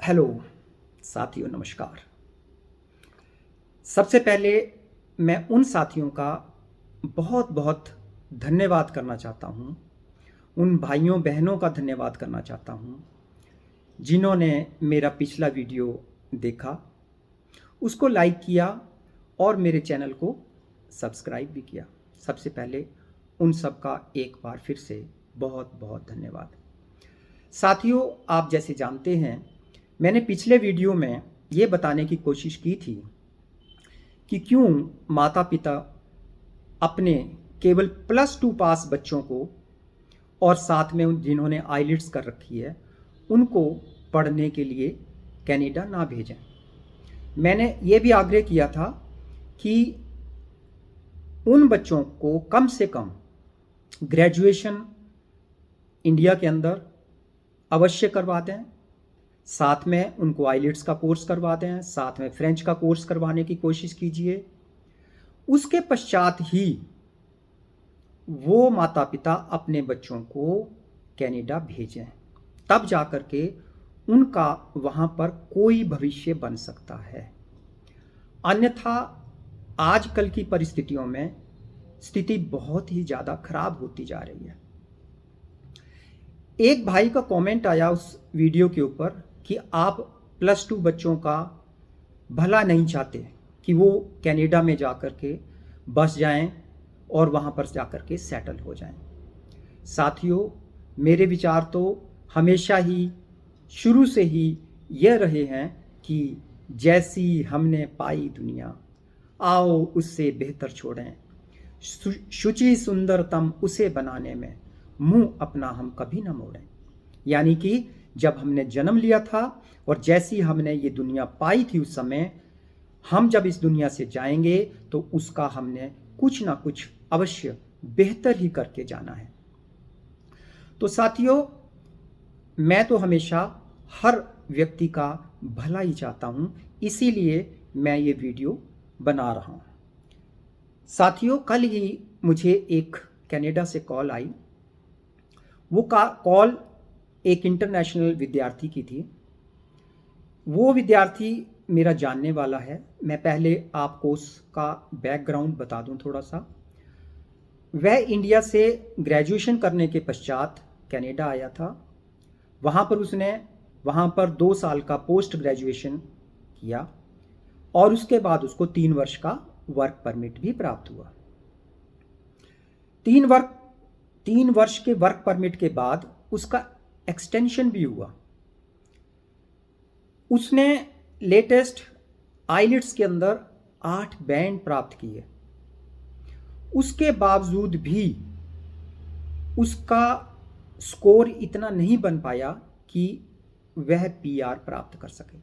Hello साथियों, नमस्कार। सबसे पहले मैं उन साथियों का बहुत बहुत धन्यवाद करना चाहता हूँ, उन भाइयों बहनों का धन्यवाद करना चाहता हूँ जिन्होंने मेरा पिछला वीडियो देखा, उसको लाइक किया और मेरे चैनल को सब्सक्राइब भी किया। सबसे पहले उन सब का एक बार फिर से बहुत बहुत धन्यवाद। साथियों, आप जैसे जानते हैं, मैंने पिछले वीडियो में ये बताने की कोशिश की थी कि क्यों माता पिता अपने केवल +2 पास बच्चों को और साथ में जिन्होंने आईलिट्स कर रखी है उनको पढ़ने के लिए कनाडा ना भेजें। मैंने ये भी आग्रह किया था कि उन बच्चों को कम से कम ग्रेजुएशन इंडिया के अंदर अवश्य करवा दें, साथ में उनको आईलेट्स का कोर्स करवा दें, साथ में फ्रेंच का कोर्स करवाने की कोशिश कीजिए। उसके पश्चात ही वो माता पिता अपने बच्चों को कनाडा भेजें, तब जाकर के उनका वहाँ पर कोई भविष्य बन सकता है। अन्यथा आजकल की परिस्थितियों में स्थिति बहुत ही ज़्यादा खराब होती जा रही है। एक भाई का कमेंट आया उस वीडियो के ऊपर कि आप +2 बच्चों का भला नहीं चाहते कि वो कनाडा में जाकर के बस जाएं और वहाँ पर जाकर के सेटल हो जाएं। साथियों, मेरे विचार तो हमेशा ही शुरू से ही यह रहे हैं कि जैसी हमने पाई दुनिया, आओ उससे बेहतर छोड़ें, शुचि सुंदरतम उसे बनाने में मुंह अपना हम कभी ना मोड़ें। यानी कि जब हमने जन्म लिया था और जैसी हमने ये दुनिया पाई थी, उस समय हम जब इस दुनिया से जाएंगे तो उसका हमने कुछ ना कुछ अवश्य बेहतर ही करके जाना है। तो साथियों, मैं तो हमेशा हर व्यक्ति का भला ही चाहता हूँ, इसीलिए मैं ये वीडियो बना रहा हूँ। साथियों, कल ही मुझे एक कनाडा से कॉल आई। वो कॉल एक इंटरनेशनल विद्यार्थी की थी। वो विद्यार्थी मेरा जानने वाला है। मैं पहले आपको उसका बैकग्राउंड बता दूं थोड़ा सा। वह इंडिया से ग्रेजुएशन करने के पश्चात कनाडा आया था। वहाँ पर उसने 2 साल का पोस्ट ग्रेजुएशन किया और उसके बाद उसको 3 वर्ष का वर्क परमिट भी प्राप्त हुआ। 3 वर्ष के वर्क परमिट के बाद उसका एक्सटेंशन भी हुआ। उसने लेटेस्ट आईलेट्स के अंदर 8 बैंड प्राप्त किए। उसके बावजूद भी उसका स्कोर इतना नहीं बन पाया कि वह पीआर प्राप्त कर सके।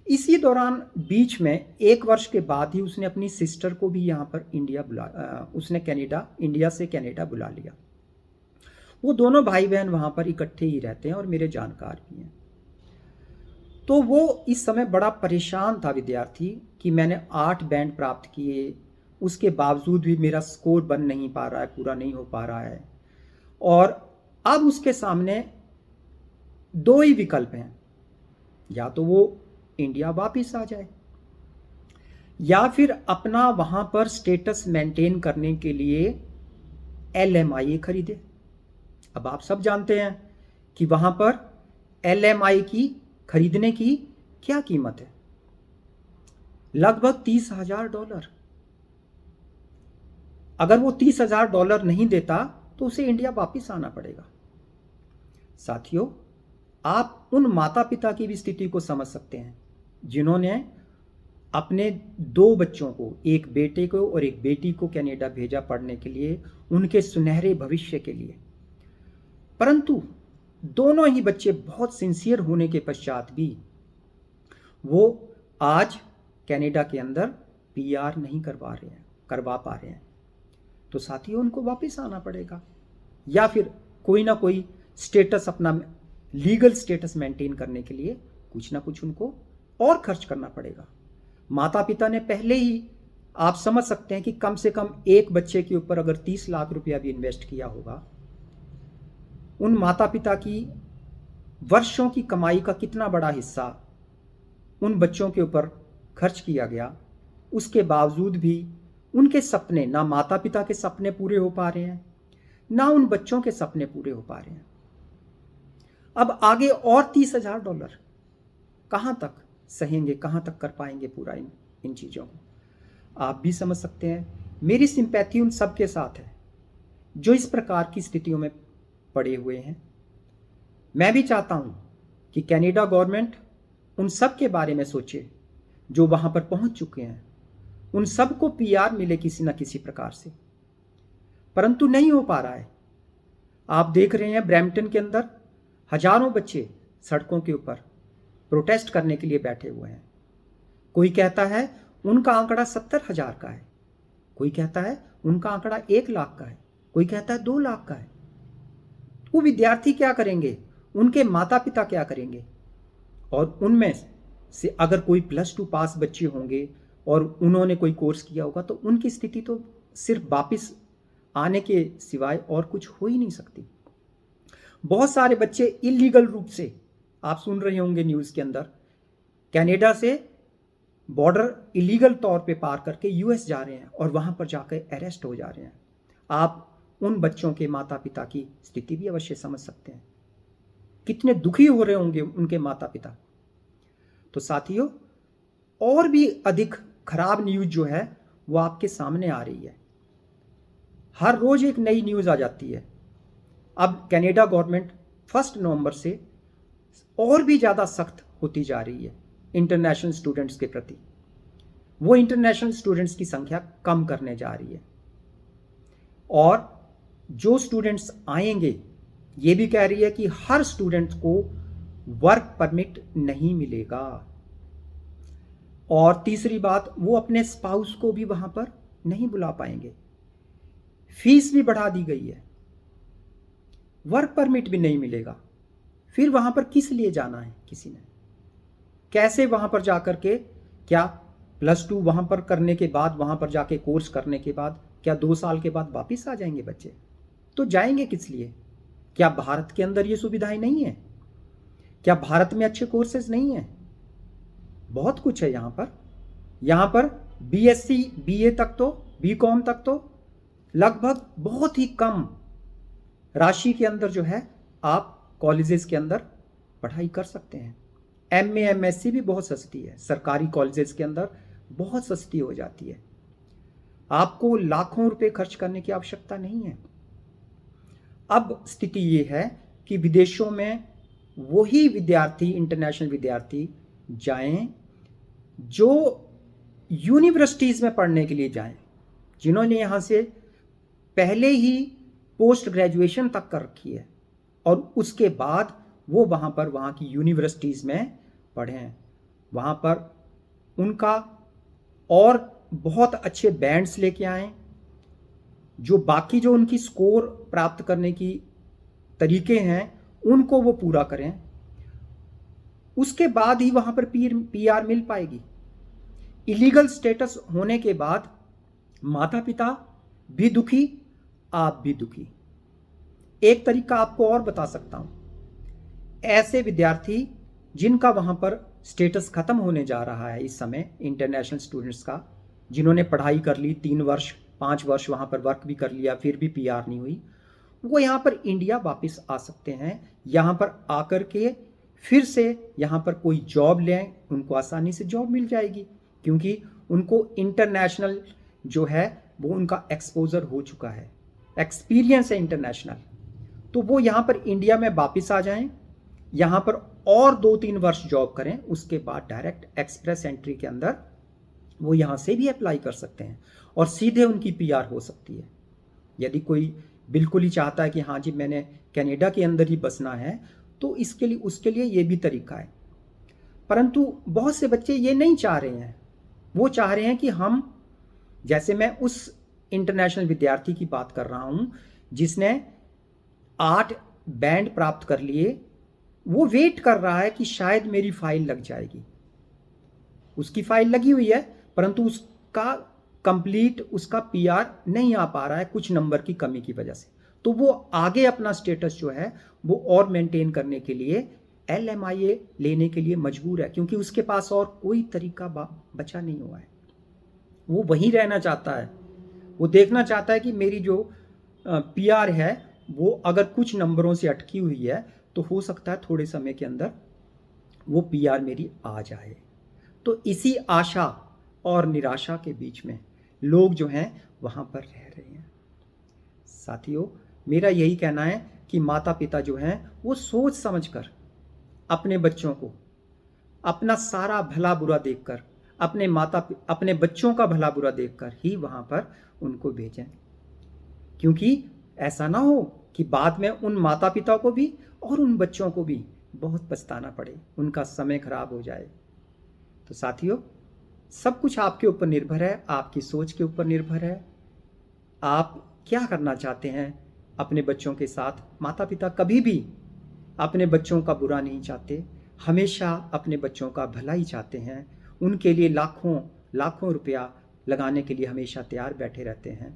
इसी दौरान बीच में 1 वर्ष के बाद ही उसने अपनी सिस्टर को भी यहाँ पर इंडिया से कनाडा बुला लिया। वो दोनों भाई बहन वहाँ पर इकट्ठे ही रहते हैं और मेरे जानकार भी हैं। तो वो इस समय बड़ा परेशान था विद्यार्थी कि मैंने 8 बैंड प्राप्त किए, उसके बावजूद भी मेरा स्कोर बन नहीं पा रहा है, पूरा नहीं हो पा रहा है। और अब उसके सामने 2 ही विकल्प हैं, या तो वो इंडिया वापस आ जाए या फिर अपना वहाँ पर स्टेटस मेंटेन करने के लिए LMIA खरीदे। अब आप सब जानते हैं कि वहाँ पर LMIA की खरीदने की क्या कीमत है, लगभग $30,000। अगर वो $30,000 नहीं देता तो उसे इंडिया वापस आना पड़ेगा। साथियों, आप उन माता पिता की भी स्थिति को समझ सकते हैं जिन्होंने अपने 2 बच्चों को, एक बेटे को और एक बेटी को कनाडा भेजा पढ़ने के लिए, उनके सुनहरे भविष्य के लिए। परंतु दोनों ही बच्चे बहुत सिंसियर होने के पश्चात भी वो आज कनाडा के अंदर पीआर नहीं करवा पा रहे हैं। तो साथियों, उनको वापस आना पड़ेगा या फिर कोई ना कोई स्टेटस, अपना लीगल स्टेटस मेंटेन करने के लिए कुछ ना कुछ उनको और खर्च करना पड़ेगा। माता पिता ने पहले ही, आप समझ सकते हैं कि कम से कम एक बच्चे के ऊपर अगर 30 लाख रुपया भी इन्वेस्ट किया होगा, उन माता पिता की वर्षों की कमाई का कितना बड़ा हिस्सा उन बच्चों के ऊपर खर्च किया गया, उसके बावजूद भी उनके सपने, ना माता पिता के सपने पूरे हो पा रहे हैं, ना उन बच्चों के सपने पूरे हो पा रहे हैं। अब आगे और $30,000 कहाँ तक सहेंगे, कहाँ तक कर पाएंगे पूरा इन चीज़ों को? आप भी समझ सकते हैं। मेरी सिंपैथी उन सब के साथ है जो इस प्रकार की स्थितियों में पड़े हुए हैं। मैं भी चाहता हूं कि कनाडा गवर्नमेंट उन सब के बारे में सोचे जो वहां पर पहुंच चुके हैं, उन सब को पीआर मिले किसी न किसी प्रकार से, परंतु नहीं हो पा रहा है। आप देख रहे हैं ब्रैम्पटन के अंदर हजारों बच्चे सड़कों के ऊपर प्रोटेस्ट करने के लिए बैठे हुए हैं। कोई कहता है उनका आंकड़ा 70,000 का है, कोई कहता है उनका आंकड़ा 1 लाख का है, कोई कहता है 2 लाख का है। वो विद्यार्थी क्या करेंगे, उनके माता पिता क्या करेंगे? और उनमें से अगर कोई +2 पास बच्चे होंगे और उन्होंने कोई कोर्स किया होगा तो उनकी स्थिति तो सिर्फ वापिस आने के सिवाय और कुछ हो ही नहीं सकती। बहुत सारे बच्चे इलीगल रूप से, आप सुन रहे होंगे न्यूज़ के अंदर, कनाडा से बॉर्डर इलीगल तौर पे पार करके यूएस जा रहे हैं और वहां पर जाकर अरेस्ट हो जा रहे हैं। आप उन बच्चों के माता पिता की स्थिति भी अवश्य समझ सकते हैं, कितने दुखी हो रहे होंगे उनके माता पिता। तो साथियों, और भी अधिक खराब न्यूज़ जो है वो आपके सामने आ रही है। हर रोज एक नई न्यूज़ आ जाती है। अब कनाडा गवर्नमेंट 1 नवंबर से और भी ज़्यादा सख्त होती जा रही है इंटरनेशनल स्टूडेंट्स के प्रति। वो इंटरनेशनल स्टूडेंट्स की संख्या कम करने जा रही है और जो स्टूडेंट्स आएंगे, ये भी कह रही है कि हर स्टूडेंट को वर्क परमिट नहीं मिलेगा। और तीसरी बात, वो अपने स्पाउस को भी वहां पर नहीं बुला पाएंगे। फीस भी बढ़ा दी गई है, वर्क परमिट भी नहीं मिलेगा। फिर वहां पर किस लिए जाना है किसी ने? कैसे वहां पर जाकर के, क्या +2 वहां पर करने के बाद, वहां पर जाके कोर्स करने के बाद क्या 2 साल के बाद वापिस आ जाएंगे बच्चे? तो जाएंगे किस लिए? क्या भारत के अंदर ये सुविधाएं नहीं है? क्या भारत में अच्छे कोर्सेज नहीं है? बहुत कुछ है यहाँ पर बीएससी बीए तक तो, बीकॉम तक तो लगभग बहुत ही कम राशि के अंदर जो है आप कॉलेजेस के अंदर पढ़ाई कर सकते हैं। एमए एमएससी भी बहुत सस्ती है, सरकारी कॉलेजेस के अंदर बहुत सस्ती हो जाती है। आपको लाखों रुपए खर्च करने की आवश्यकता नहीं है। अब स्थिति ये है कि विदेशों में वही विद्यार्थी, इंटरनेशनल विद्यार्थी जाएं जो यूनिवर्सिटीज़ में पढ़ने के लिए जाएं, जिन्होंने यहाँ से पहले ही पोस्ट ग्रेजुएशन तक कर रखी है और उसके बाद वो वहाँ की यूनिवर्सिटीज़ में पढ़ें। वहाँ पर उनका और बहुत अच्छे बैंड्स लेके आएँ, जो बाकी जो उनकी स्कोर प्राप्त करने की तरीके हैं उनको वो पूरा करें। उसके बाद ही वहाँ पर पीआर मिल पाएगी। इलीगल स्टेटस होने के बाद माता पिता भी दुखी, आप भी दुखी। एक तरीका आपको और बता सकता हूं। ऐसे विद्यार्थी जिनका वहां पर स्टेटस खत्म होने जा रहा है इस समय, इंटरनेशनल स्टूडेंट्स का, जिन्होंने पढ़ाई कर ली 3 वर्ष 5 वर्ष वहां पर वर्क भी कर लिया, फिर भी पीआर नहीं हुई, वो यहाँ पर इंडिया वापस आ सकते हैं। यहाँ पर आकर के फिर से यहाँ पर कोई जॉब लें, उनको आसानी से जॉब मिल जाएगी, क्योंकि उनको इंटरनेशनल जो है वो उनका एक्सपोजर हो चुका है, एक्सपीरियंस है इंटरनेशनल। तो वो यहाँ पर इंडिया में वापस आ जाएं, यहाँ पर और 2-3 वर्ष जॉब करें, उसके बाद डायरेक्ट एक्सप्रेस एंट्री के अंदर वो यहाँ से भी अप्लाई कर सकते हैं और सीधे उनकी पीआर हो सकती है। यदि कोई बिल्कुल ही चाहता है कि हाँ जी मैंने कनाडा के अंदर ही बसना है, तो इसके लिए उसके लिए ये भी तरीका है। परंतु बहुत से बच्चे ये नहीं चाह रहे हैं। वो चाह रहे हैं कि हम, जैसे मैं उस इंटरनेशनल विद्यार्थी की बात कर रहा हूँ जिसने 8 बैंड प्राप्त कर लिए, वो वेट कर रहा है कि शायद मेरी फाइल लग जाएगी। उसकी फाइल लगी हुई है परंतु उसका कंप्लीट, उसका पीआर नहीं आ पा रहा है कुछ नंबर की कमी की वजह से। तो वो आगे अपना स्टेटस जो है वो और मेंटेन करने के लिए LMIA लेने के लिए मजबूर है, क्योंकि उसके पास और कोई तरीका बचा नहीं हुआ है। वो वहीं रहना चाहता है। वो देखना चाहता है कि मेरी जो PR है वो अगर कुछ नंबरों से अटकी हुई है तो हो सकता है थोड़े समय के अंदर वो PR मेरी आ जाए। तो इसी आशा और निराशा के बीच में लोग जो हैं वहाँ पर रह रहे हैं। साथियों, मेरा यही कहना है कि माता पिता जो हैं वो सोच समझकर अपने बच्चों को अपना सारा भला बुरा देखकर, अपने बच्चों का भला बुरा देखकर ही वहाँ पर उनको भेजें, क्योंकि ऐसा ना हो कि बाद में उन माता पिता को भी और उन बच्चों को भी बहुत पछताना पड़े, उनका समय खराब हो जाए। तो साथियों, सब कुछ आपके ऊपर निर्भर है, आपकी सोच के ऊपर निर्भर है। आप क्या करना चाहते हैं अपने बच्चों के साथ। माता पिता कभी भी अपने बच्चों का बुरा नहीं चाहते, हमेशा अपने बच्चों का भला ही चाहते हैं। उनके लिए लाखों लाखों रुपया लगाने के लिए हमेशा तैयार बैठे रहते हैं।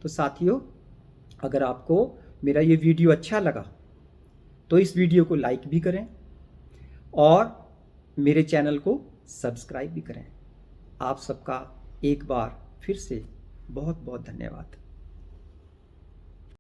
तो साथियों, अगर आपको मेरा ये वीडियो अच्छा लगा तो इस वीडियो को लाइक भी करें और मेरे चैनल को सब्सक्राइब भी करें। आप सबका एक बार फिर से बहुत बहुत धन्यवाद।